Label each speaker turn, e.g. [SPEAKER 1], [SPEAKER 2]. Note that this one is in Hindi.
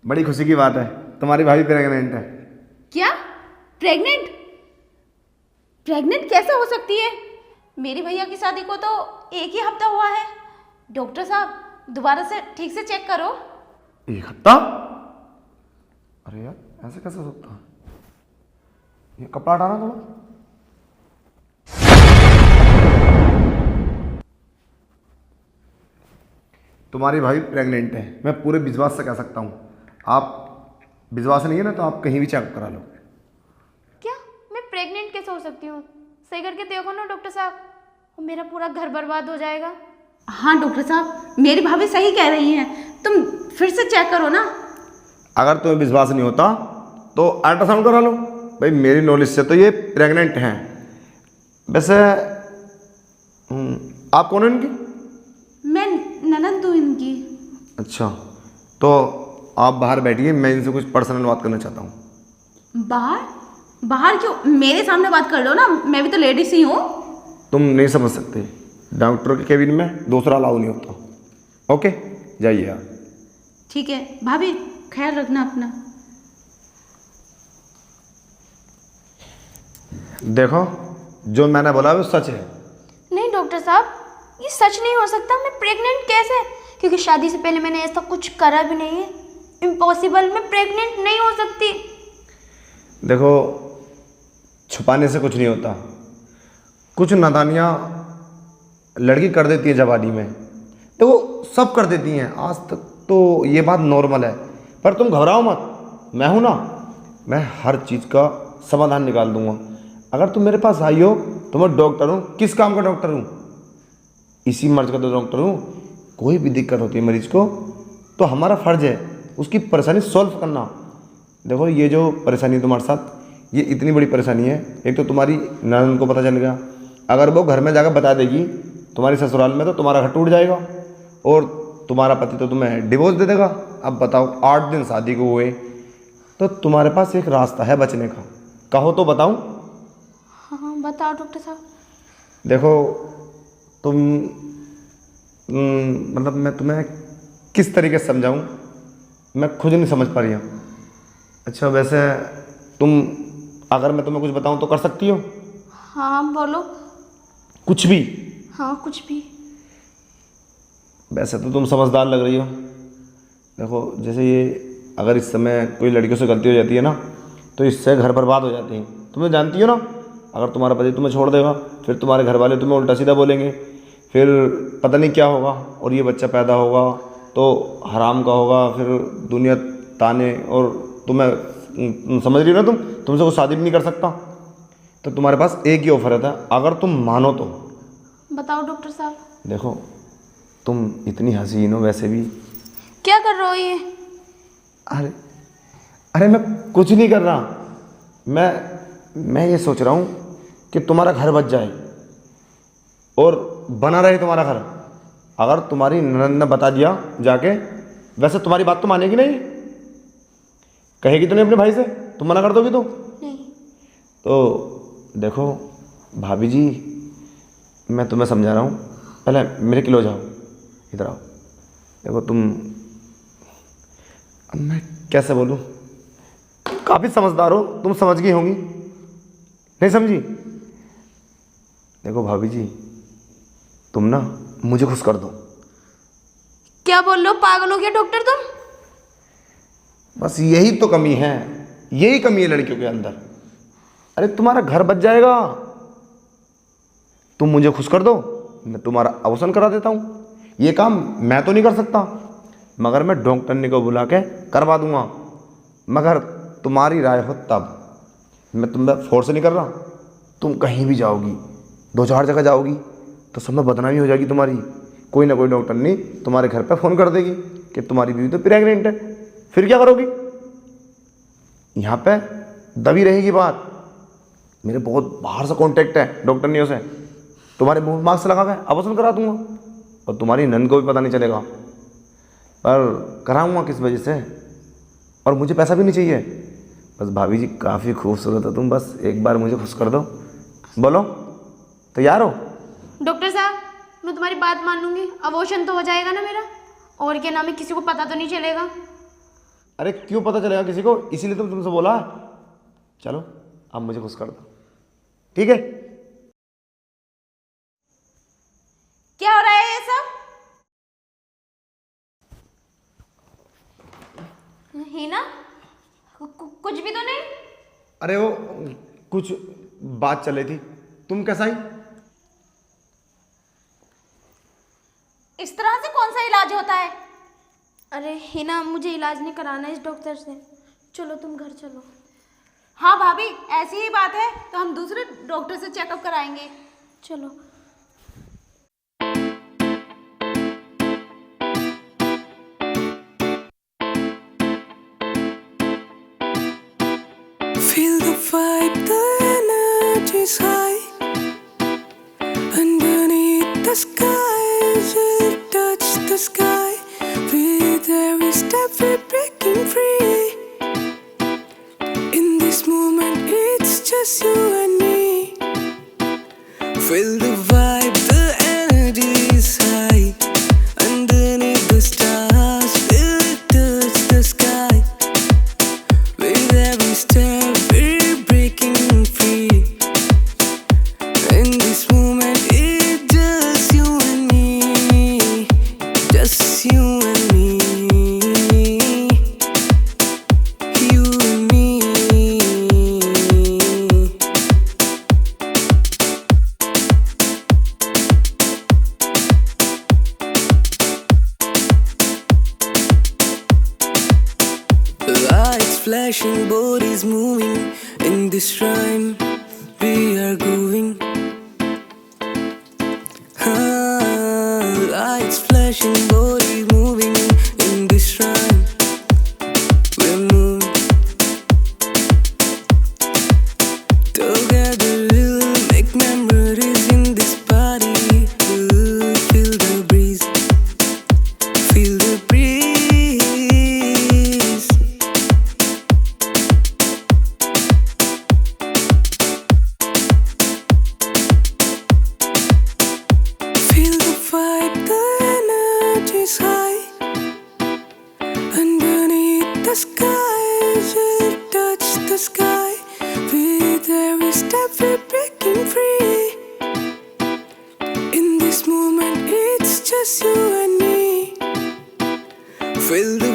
[SPEAKER 1] बड़ी खुशी की बात है, तुम्हारी भाभी प्रेग्नेंट है।
[SPEAKER 2] क्या? प्रेग्नेंट? प्रेग्नेंट कैसे हो सकती है? मेरी भैया की शादी को तो 1 ही हफ्ता हुआ है। डॉक्टर साहब दोबारा से ठीक से चेक करो।
[SPEAKER 1] 1 हफ्ता? अरे यार ऐसे कैसे हो सकता है? ये कपड़ा हटाना थोड़ा। तुम्हारी भाभी प्रेग्नेंट है, मैं पूरे विश्वास से कह सकता हूँ। आप विश्वास नहीं है ना तो आप कहीं भी चेक करा लो।
[SPEAKER 3] क्या मैं प्रेग्नेंट कैसे हो सकती हूँ? सही करके देखो ना डॉक्टर साहब, मेरा पूरा घर बर्बाद हो जाएगा।
[SPEAKER 2] हाँ डॉक्टर साहब, मेरी भाभी सही कह रही हैं, तुम फिर से चेक करो ना।
[SPEAKER 1] अगर तुम्हें विश्वास नहीं होता तो अल्ट्रासाउंड करा लो। भाई मेरी नॉलेज से तो ये प्रेग्नेंट हैं। वैसे आप कौन है इनकी?
[SPEAKER 2] मैं ननद हूँ इनकी।
[SPEAKER 1] अच्छा, तो आप बाहर बैठिए, मैं इनसे कुछ पर्सनल बात करना चाहता हूँ।
[SPEAKER 2] बाहर? बाहर क्यों? मेरे सामने बात कर लो ना, मैं भी तो लेडीज ही हूँ।
[SPEAKER 1] तुम नहीं समझ सकते, डॉक्टर के केबिन में दूसरा अलाउ नहीं होता। ओके जाइए आप।
[SPEAKER 2] ठीक है भाभी, ख्याल रखना अपना।
[SPEAKER 1] देखो जो मैंने बोला वो सच है।
[SPEAKER 3] नहीं डॉक्टर साहब, ये सच नहीं हो सकता। मैं प्रेग्नेंट कैसे? क्योंकि शादी से पहले मैंने ऐसा कुछ करा भी नहीं है। इम्पॉसिबल, मैं प्रेग्नेंट नहीं हो सकती।
[SPEAKER 1] देखो छुपाने से कुछ नहीं होता। कुछ नादानियाँ लड़की कर देती है जवानी में, तो वो सब कर देती हैं। आज तक तो ये बात नॉर्मल है, पर तुम घबराओ मत, मैं हूँ ना, मैं हर चीज़ का समाधान निकाल दूंगा। अगर तुम मेरे पास आई हो तो मैं डॉक्टर हूँ। किस काम का डॉक्टर हूँ? इसी मर्ज का तो डॉक्टर हूँ। कोई भी दिक्कत होती है मरीज को तो हमारा फर्ज है उसकी परेशानी सॉल्व करना। देखो ये जो परेशानी तुम्हारे साथ, ये इतनी बड़ी परेशानी है। एक तो तुम्हारी ननद को पता चल गया, अगर वो घर में जाकर बता देगी तुम्हारी ससुराल में तो तुम्हारा घर टूट जाएगा और तुम्हारा पति तो तुम्हें डिवोर्स दे देगा। अब बताओ 8 दिन शादी को हुए, तो तुम्हारे पास एक रास्ता है बचने का। कहो तो बताऊं?
[SPEAKER 3] हाँ बताओ डॉक्टर साहब।
[SPEAKER 1] देखो तुम मतलब मैं तुम्हें किस तरीके से समझाऊं, मैं खुद नहीं समझ पा रही हूँ। अच्छा वैसे तुम, अगर मैं तुम्हें कुछ बताऊं तो कर सकती हो?
[SPEAKER 3] हाँ बोलो।
[SPEAKER 1] कुछ भी?
[SPEAKER 3] हाँ कुछ भी।
[SPEAKER 1] वैसे तो तुम समझदार लग रही हो। देखो जैसे ये अगर इस समय कोई लड़कियों से गलती हो जाती है ना तो इससे घर बर्बाद हो जाते हैं। तुम्हें जानती हो ना, अगर तुम्हारा पति तुम्हें छोड़ देगा फिर तुम्हारे घर वाले तुम्हें उल्टा सीधा बोलेंगे, फिर पता नहीं क्या होगा, और ये बच्चा पैदा होगा तो हराम का होगा, फिर दुनिया ताने। और तुम्हें समझ रही हो ना, तुमसे कोई शादी भी नहीं कर सकता। तो तुम्हारे पास एक ही ऑफर था, अगर तुम मानो तो।
[SPEAKER 3] बताओ डॉक्टर साहब।
[SPEAKER 1] देखो तुम इतनी हसीन हो वैसे भी।
[SPEAKER 3] क्या कर रहे हो ये?
[SPEAKER 1] अरे अरे मैं कुछ नहीं कर रहा। मैं ये सोच रहा हूँ कि तुम्हारा घर बच जाए और बना रहे तुम्हारा घर। अगर तुम्हारी ननद ने बता दिया जाके, वैसे तुम्हारी बात तो मानेगी नहीं, कहेगी तो नहीं अपने भाई से? तुम मना कर दोगी तो?
[SPEAKER 3] नहीं।
[SPEAKER 1] तो देखो भाभी जी, मैं तुम्हें समझा रहा हूँ, पहले मेरे किलो जाओ, इधर आओ। देखो तुम, अब मैं कैसे बोलूँ, काफ़ी समझदार हो, तुम समझ गई होंगी, नहीं समझी? देखो भाभी जी, तुम ना मुझे खुश कर दो।
[SPEAKER 3] क्या बोल रहे हो? पागल हो गया डॉक्टर तुम?
[SPEAKER 1] बस यही तो कमी है, यही कमी है लड़कियों के अंदर। अरे तुम्हारा घर बच जाएगा, तुम मुझे खुश कर दो, मैं तुम्हारा अवसान करा देता हूँ। ये काम मैं तो नहीं कर सकता, मगर मैं डॉक्टरनी को बुला के करवा दूंगा। मगर तुम्हारी राय हो तब। मैं तुम फोर्स नहीं कर रहा। तुम कहीं भी जाओगी, 2-4 जगह जाओगी तो सब में बदनामी हो जाएगी तुम्हारी। कोई ना कोई डॉक्टरनी तुम्हारे घर पे फ़ोन कर देगी कि तुम्हारी बीवी तो प्रेग्नेंट है। फिर क्या करोगी? यहाँ पे दबी रहेगी बात। मेरे बहुत बाहर से कांटेक्ट है डॉक्टरनियों से, तुम्हारे मुंह मास्क लगा के ऑपरेशन करा दूंगा और तुम्हारी नंद को भी पता नहीं चलेगा। पर कराऊंगा किस वजह से? और मुझे पैसा भी नहीं चाहिए। बस भाभी जी काफ़ी खूबसूरत हो तुम, बस एक बार मुझे खुश कर दो। बोलो तैयार हो?
[SPEAKER 3] डॉक्टर साहब मैं तुम्हारी बात मान लूंगी, अबॉर्शन तो हो जाएगा ना मेरा, और क्या नाम है, किसी को पता तो नहीं चलेगा?
[SPEAKER 1] अरे क्यों पता चलेगा किसी को, इसीलिए तो तुमसे बोला। चलो अब मुझे खुश कर दो, ठीक है?
[SPEAKER 2] क्या हो रहा है ये सब?
[SPEAKER 3] हिना, कुछ भी तो नहीं।
[SPEAKER 1] अरे वो कुछ बात चल रही थी। तुम कैसा आई?
[SPEAKER 2] इस तरह से कौन सा इलाज होता है?
[SPEAKER 3] अरे हिना, मुझे इलाज नहीं कराना है इस डॉक्टर से। चलो तुम घर चलो।
[SPEAKER 2] हाँ भाभी, ऐसी ही बात है तो हम दूसरे डॉक्टर से चेकअप कराएंगे।
[SPEAKER 3] चलो।
[SPEAKER 4] Feel the vibe, the energy's high. Underneath the skies, we'll touch the sky. With every step we're breaking free. In this moment, it's just you and me. Feel the vibe, the energy's high. Underneath the stars, we'll touch the sky. With every step we're breaking free. In this moment it's just you and me. Just you and me. You and me. Lights flashing, bodies moving. In this rhyme, we are going. Lights flashing, bodies moving. In this rhyme, we're moving. Together we'll make memories in this party. Ooh, feel the breeze. Feel the breeze. Feel the vibe, the energy's high. Underneath the skies, we'll touch the sky. With every step we're breaking free. In this moment, it's just you and me. Feel the